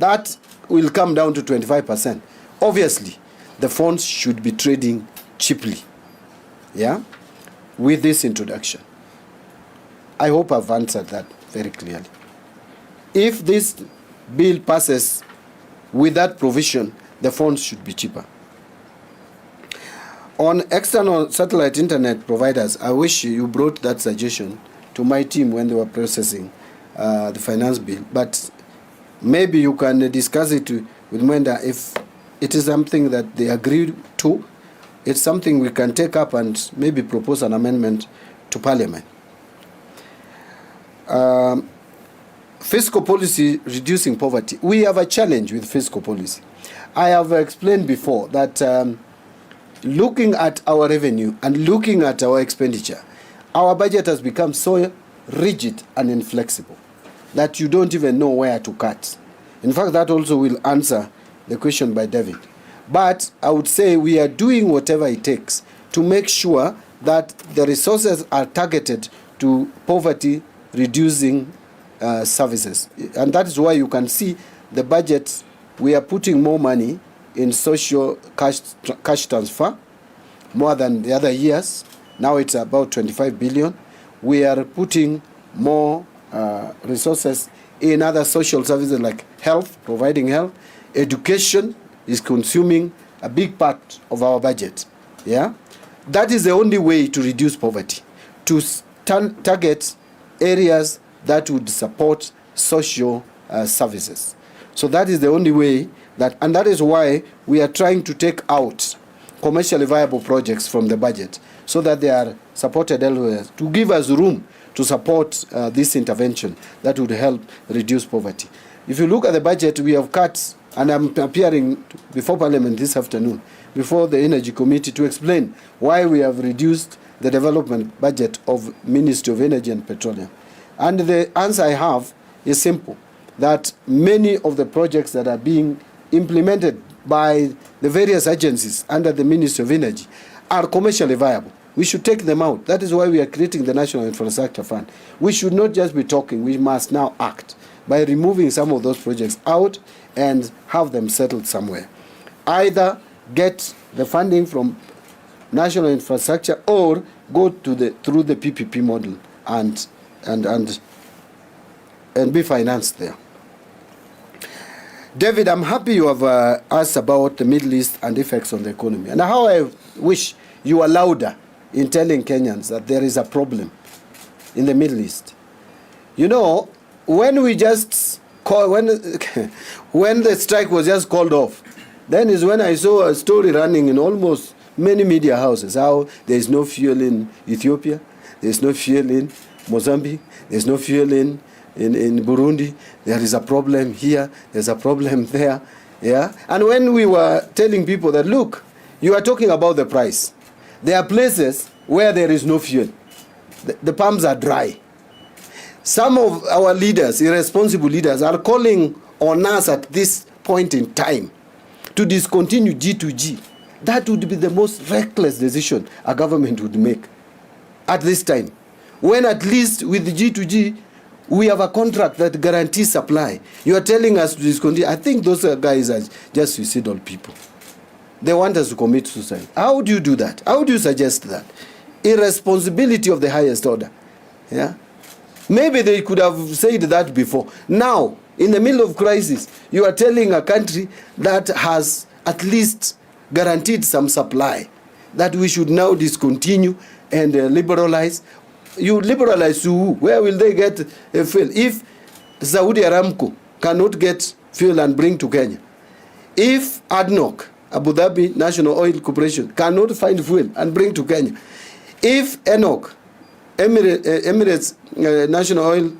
that will come down to 25%. Obviously, the funds should be trading cheaply. Yeah, with this introduction. I hope I've answered that very clearly. If this bill passes with that provision, the funds should be cheaper. On external satellite internet providers, I wish you brought that suggestion to my team when they were processing the finance bill. But maybe you can discuss it with Mwenda if it is something that they agreed to. It's something we can take up and maybe propose an amendment to Parliament. Fiscal policy reducing poverty. We have a challenge with fiscal policy. I have explained before that looking at our revenue and looking at our expenditure, our budget has become so rigid and inflexible that you don't even know where to cut. In fact, that also will answer the question by David. But I would say we are doing whatever it takes to make sure that the resources are targeted to poverty-reducing services. And that is why you can see the budget, we are putting more money in social cash transfer, more than the other years. Now it's about 25 billion. We are putting more resources in other social services like health, providing health. Education is consuming a big part of our budget. Yeah, that is the only way to reduce poverty, to target areas that would support social services. So that is the only way and that is why we are trying to take out commercially viable projects from the budget so that they are supported elsewhere to give us room to support this intervention that would help reduce poverty. If you look at the budget, we have cut, and I'm appearing before Parliament this afternoon, before the Energy Committee, to explain why we have reduced the development budget of Ministry of Energy and Petroleum. And the answer I have is simple, that many of the projects that are being implemented by the various agencies under the Ministry of Energy are commercially viable. We should take them out. That is why we are creating the National Infrastructure Fund. We should not just be talking, we must now act by removing some of those projects out and have them settled somewhere. Either get the funding from national infrastructure or go to through the PPP model and be financed there. David, I'm happy you have asked about the Middle East and effects on the economy, and how I wish you were louder in telling Kenyans that there is a problem in the Middle East. You know, when we just when the strike was just called off, then is when I saw a story running in almost many media houses, how there is no fuel in Ethiopia, there is no fuel in Mozambique, there is no fuel in Burundi, there is a problem here, there's a problem there. Yeah? And when we were telling people that, look, you are talking about the price. There are places where there is no fuel. The pumps are dry. Some of our leaders, irresponsible leaders, are calling on us at this point in time to discontinue G2G. That would be the most reckless decision a government would make at this time, when at least with the G2G, we have a contract that guarantees supply. You are telling us to discontinue. I think those guys are just suicidal people. They want us to commit suicide. How do you do that? How do you suggest that? Irresponsibility of the highest order. Yeah? Maybe they could have said that before. Now, in the middle of crisis, you are telling a country that has at least guaranteed some supply that we should now discontinue and liberalize. You liberalize to who? Where will they get fuel? If Saudi Aramco cannot get fuel and bring to Kenya, if ADNOC, Abu Dhabi National Oil Corporation, cannot find fuel and bring to Kenya, if ENOC, Emirates National Oil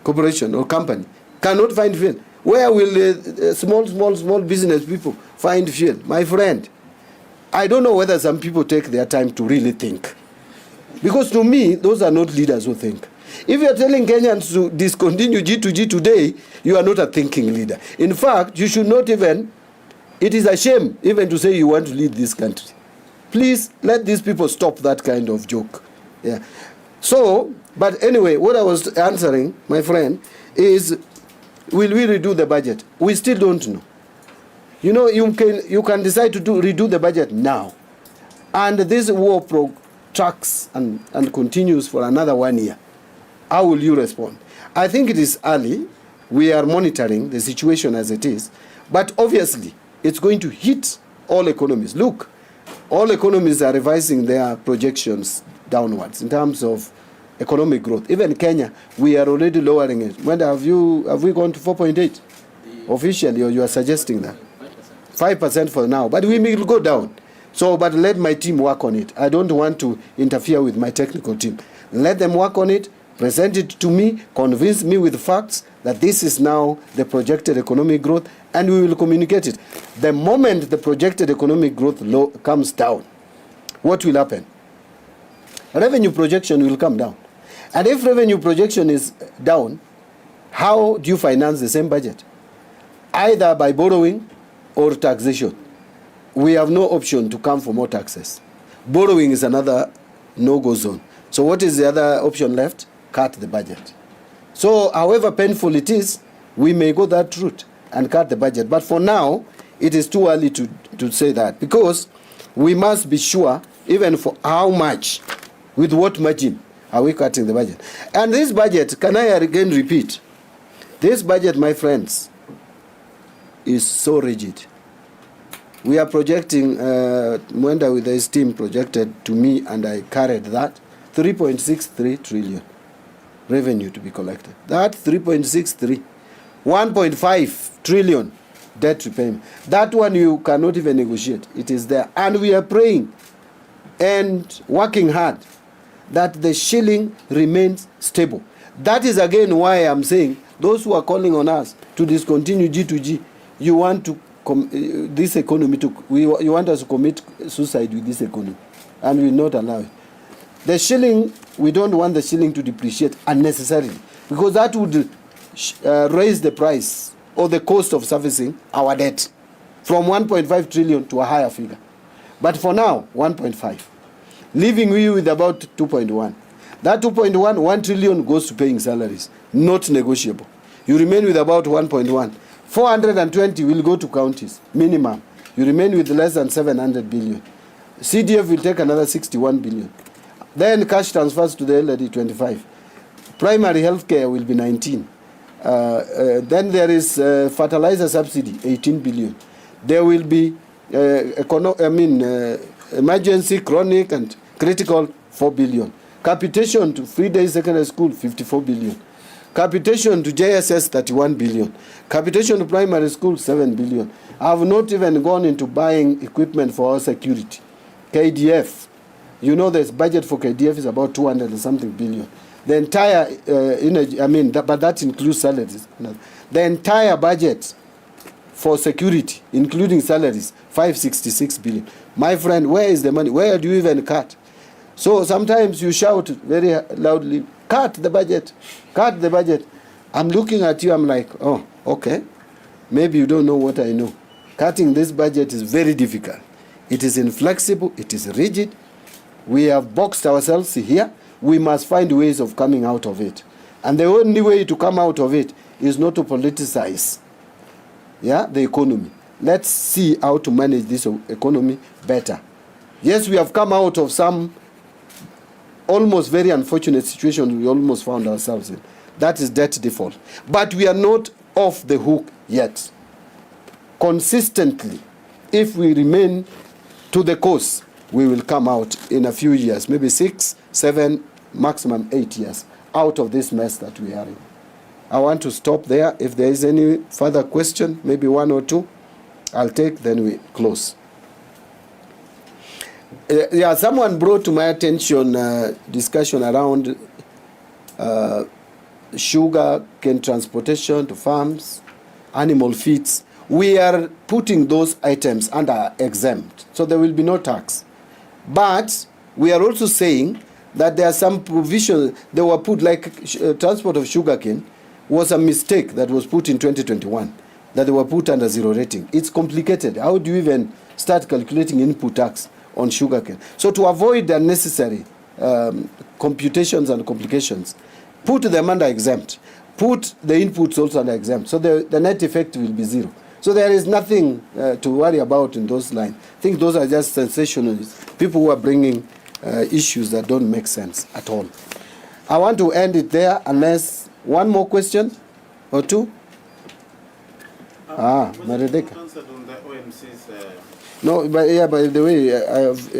Corporation or company, cannot find fuel, where will small business people find fuel? My friend, I don't know whether some people take their time to really think. Because to me, those are not leaders who think. If you are telling Kenyans to discontinue G2G today, you are not a thinking leader. In fact, you should not even, it is a shame even to say you want to lead this country. Please let these people stop that kind of joke. Yeah. So, but anyway, what I was answering, my friend, is Will we redo the budget? We still don't know. You know, you can decide to redo the budget now. And this war protracts and continues for another 1 year. How will you respond? I think it is early. We are monitoring the situation as it is. But obviously, it's going to hit all economies. Look, all economies are revising their projections downwards in terms of economic growth. Even Kenya, we are already lowering it. When have we gone to 4.8 officially, or you are suggesting that? 5% for now, but we will go down. So, but let my team work on it. I don't want to interfere with my technical team. Let them work on it, present it to me, convince me with facts that this is now the projected economic growth, and we will communicate it. The moment the projected economic growth comes down, what will happen? Revenue projection will come down. And if revenue projection is down, how do you finance the same budget? Either by borrowing or taxation. We have no option to come for more taxes. Borrowing is another no-go zone. So what is the other option left? Cut the budget. So however painful it is, we may go that route and cut the budget. But for now, it is too early to say that, because we must be sure, even for how much, with what margin are we cutting the budget. And this budget, can I again repeat, this budget, my friends, is so rigid. We are projecting, Mwenda with his team projected to me, and I carried that, 3.63 trillion revenue to be collected. That 3.63, 1.5 trillion debt repayment. That one you cannot even negotiate. It is there. And we are praying and working hard that the shilling remains stable. That is again why I'm saying those who are calling on us to discontinue G2G, you want to this economy you want us to commit suicide with this economy, and we will not allow it. The shilling, we don't want the shilling to depreciate unnecessarily, because that would raise the price or the cost of servicing our debt from 1.5 trillion to a higher figure. But for now, 1.5, leaving you with about 2.1. That 2.1, 1 trillion goes to paying salaries, not negotiable. You remain with about 1.1. 420 will go to counties, minimum. You remain with less than 700 billion. CDF will take another 61 billion. Then cash transfers to the elderly, 25. Primary health care will be 19. Then there is fertilizer subsidy, 18 billion. There will be emergency, chronic, and critical, 4 billion. Capitation to free-day secondary school, 54 billion. Capitation to JSS, 31 billion. Capitation to primary school, 7 billion. I have not even gone into buying equipment for our security. KDF, you know, the budget for KDF is about 200 and something billion. The entire energy, but that includes salaries. The entire budget for security, including salaries, 566 billion. My friend, where is the money? Where do you even cut? So sometimes you shout very loudly, cut the budget, cut the budget. I'm looking at you, I'm like, oh, okay. Maybe you don't know what I know. Cutting this budget is very difficult. It is inflexible, it is rigid. We have boxed ourselves here. We must find ways of coming out of it. And the only way to come out of it is not to politicize the economy. Let's see how to manage this economy better. Yes, we have come out of some almost very unfortunate situation we almost found ourselves in. That is debt default. But we are not off the hook yet. Consistently, if we remain to the course, we will come out in a few years, maybe 6, 7, maximum 8 years, out of this mess that we are in. I want to stop there. If there is any further question, maybe 1 or 2, I'll take, then we close. Someone brought to my attention discussion around sugar cane transportation to farms, animal feeds. We are putting those items under exempt, so there will be no tax. But we are also saying that there are some provisions that were put, like transport of sugarcane was a mistake that was put in 2021, that they were put under zero rating. It's complicated. How do you even start calculating input tax on sugarcane? So to avoid unnecessary computations and complications, put them under exempt. put the inputs also under exempt. So the net effect will be zero. So there is nothing to worry about in those lines. I think those are just sensationalists, people who are bringing issues that don't make sense at all. I want to end it there unless one more question or two. Maredeka. On the OMC's, no, but yeah, by the way,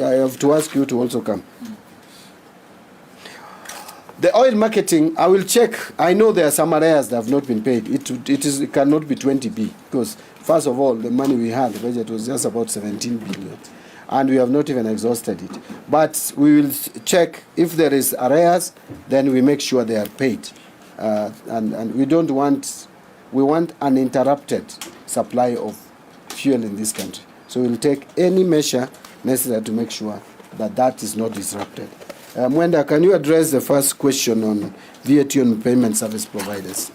I have to ask you to also come. The oil marketing, I will check. I know there are some areas that have not been paid. It cannot be 20B because, first of all, the money we had, the budget was just about 17 billion. And we have not even exhausted it. But we will check if there is arrears, then we make sure they are paid. And we don't want, we want uninterrupted supply of fuel in this country. So we'll take any measure necessary to make sure that that is not disrupted. Mwenda, can you address the first question on VAT on payment service providers?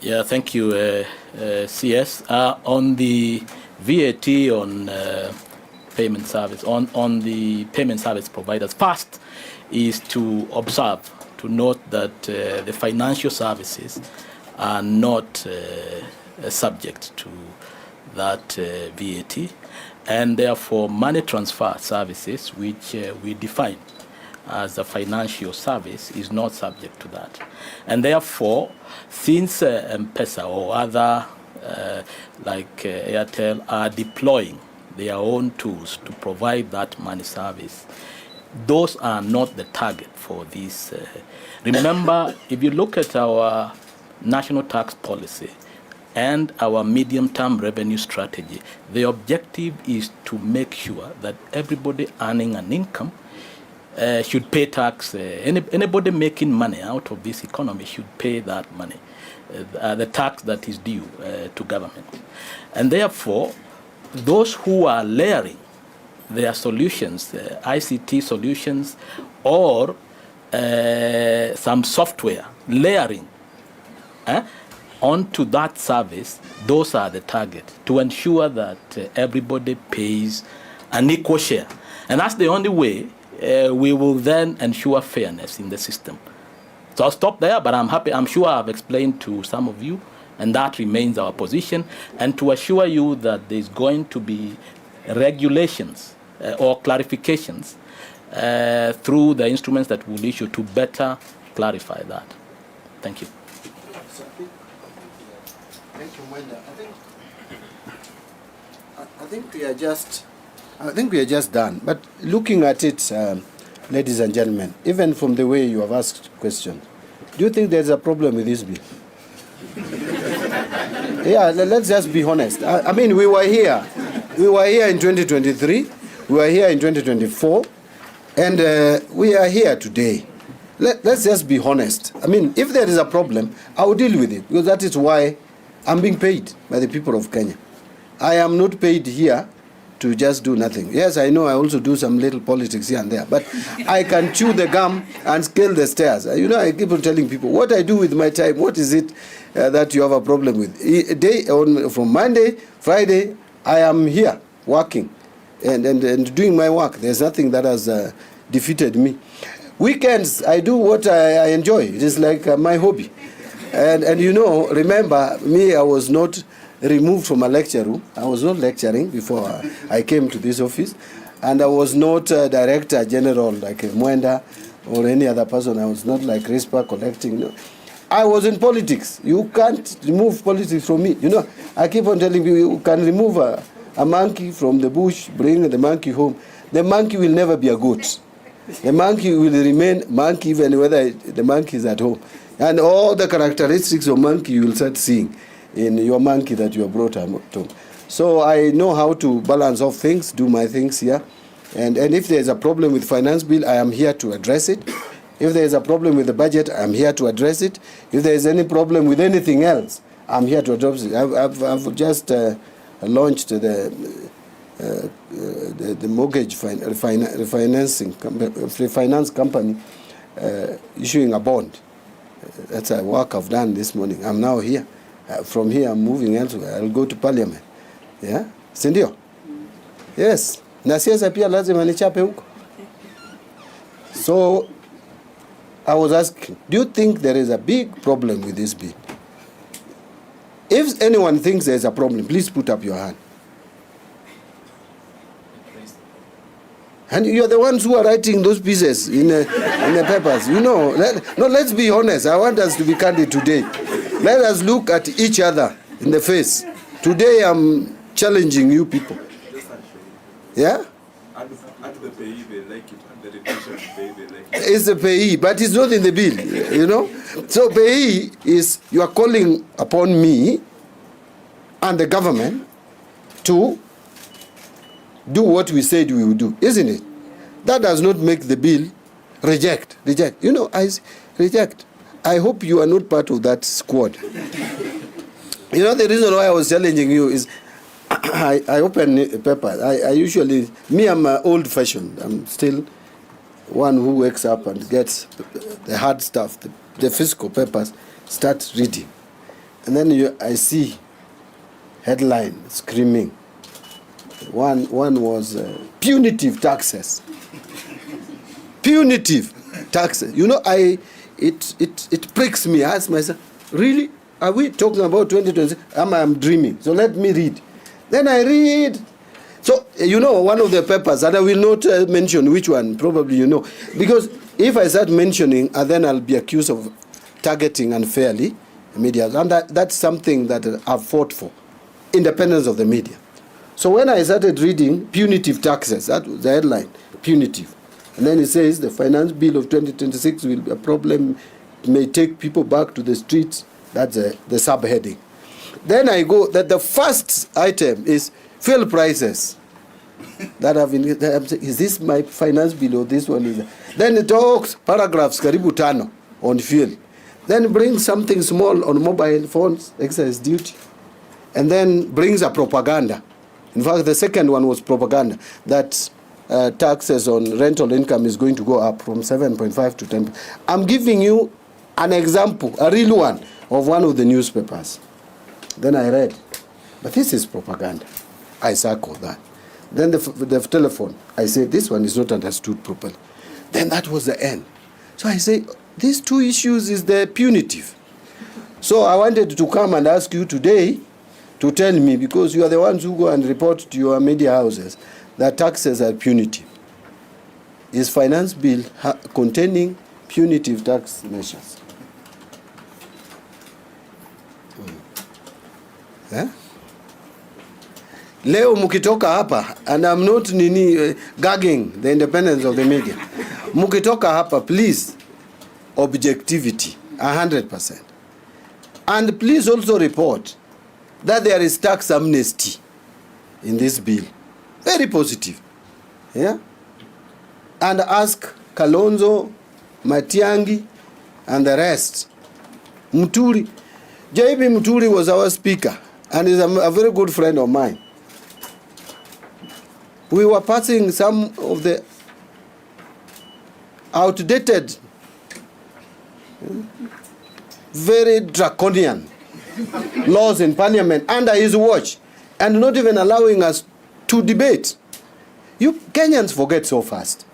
Yeah, thank you, CS. On the VAT on payment service, on the payment service providers, first is to observe, to note that the financial services are not subject to that VAT. And therefore, money transfer services, which we define as a financial service, is not subject to that. And therefore, since M-Pesa or other like Airtel are deploying their own tools to provide that money service, those are not the target for this. Remember, if you look at our national tax policy, and our medium-term revenue strategy, the objective is to make sure that everybody earning an income should pay tax. Anybody making money out of this economy should pay that money, the tax that is due to government. And therefore, those who are layering their solutions, ICT solutions, or some software layering, onto that service, those are the target, to ensure that everybody pays an equal share. And that's the only way we will then ensure fairness in the system. So I'll stop there, but I'm happy, I'm sure I've explained to some of you, and that remains our position, and to assure you that there's going to be regulations or clarifications through the instruments that we'll issue to better clarify that. Thank you. Thank you, Mwenda. I think we are just done. But looking at it, ladies and gentlemen, even from the way you have asked questions, do you think there's a problem with this bill? Yeah, let's just be honest. I mean, we were here in 2023, we were here in 2024, and we are here today. Let's just be honest. I mean, if there is a problem, I will deal with it, because that is why I'm being paid by the people of Kenya. I am not paid here to just do nothing. Yes, I know I also do some little politics here and there, but I can chew the gum and scale the stairs. You know, I keep on telling people what I do with my time. What is it that you have a problem with? From Monday, Friday, I am here working and doing my work. There's nothing that has defeated me. Weekends, I do what I enjoy. It is like my hobby. And you know, remember me, I was not removed from a lecture room. I was not lecturing before I came to this office. And I was not Director General like Mwenda or any other person. I was not like RISPA collecting. No. I was in politics. You can't remove politics from me. You know, I keep on telling you, you can remove a monkey from the bush, bring the monkey home. The monkey will never be a goat. The monkey will remain monkey even whether the monkey is at home. And all the characteristics of monkey you will start seeing in your monkey that you have brought home. So I know how to balance off things, do my things here. And if there is a problem with finance bill, I am here to address it. If there is a problem with the budget, I am here to address it. If there is any problem with anything else, I'm here to address it. I've just launched the mortgage finance company issuing a bond. That's a work I've done this morning. I'm now here. From here, I'm moving elsewhere. I'll go to Parliament. Yeah? Sindio? Yes. Na siasa pia lazima nichape huko. So, I was asking, do you think there is a big problem with this bill? If anyone thinks there's a problem, please put up your hand. And you're the ones who are writing those pieces in the papers. You know, let's be honest. I want us to be candid today. Let us look at each other in the face. Today I'm challenging you people. Yeah? The payee, they like it, and the revision pay, they like it. It's the payee, but it's not in the bill, you know. So payee is, you are calling upon me and the government to do what we said we would do, isn't it? That does not make the bill reject. You know, I reject. I hope you are not part of that squad. You know, the reason why I was challenging you is I open a paper. I usually, I'm old-fashioned. I'm still one who wakes up and gets the hard stuff, the fiscal papers, start reading. And then I see headline screaming. One was punitive taxes. Punitive taxes. You know, it pricks me. I ask myself, really? Are we talking about 2020? I'm dreaming. So let me read. Then I read. So, you know, one of the papers, and I will not mention which one, probably you know. Because if I start mentioning, then I'll be accused of targeting unfairly media. And that's something that I've fought for. Independence of the media. So when I started reading punitive taxes, that was the headline, punitive. And then it says the finance bill of 2026 will be a problem, it may take people back to the streets. That's the subheading. Then I go, that the first item is fuel prices. Is this my finance bill or this one is? Then it talks, paragraphs, karibu tano, on fuel. Then brings something small on mobile phones, excise duty. And then brings a propaganda. In fact, the second one was propaganda, that taxes on rental income is going to go up from 7.5 to 10. I'm giving you an example, a real one, of one of the newspapers. Then I read, but this is propaganda. I circle that. Then the telephone, I say, this one is not understood properly. Then that was the end. So I say, these two issues is the punitive. So I wanted to come and ask you today to tell me, because you are the ones who go and report to your media houses, that taxes are punitive. Is finance bill containing punitive tax measures? Eh? Leo mukitoka hapa, and I'm not gagging the independence of the media. Mukitoka hapa, please, objectivity, 100%. And please also report that there is tax amnesty in this bill. Very positive. Yeah? And ask Kalonzo, Matiangi, and the rest. Muturi. J.B. Muturi was our speaker, and is a very good friend of mine. We were passing some of the outdated, very draconian laws in parliament under his watch, and not even allowing us to debate. You Kenyans forget so fast.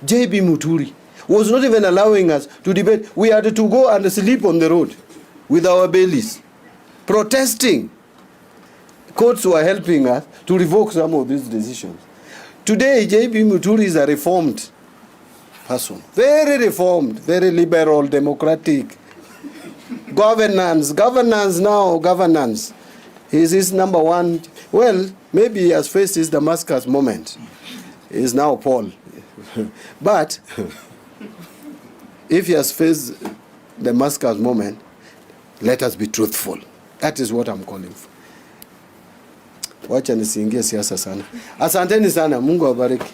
J.B. Muturi was not even allowing us to debate. We had to go and sleep on the road with our bellies, protesting. Courts were helping us to revoke some of these decisions. Today, J.B. Muturi is a reformed person. Very reformed, very liberal, democratic. Governance now. Is his number one. Well, maybe he has faced his Damascus moment. He is now Paul. But if he has faced the Damascus moment, let us be truthful. That is what I'm calling for. Wacha nisiingie siasa sana. Asanteni sana. Mungu awabariki.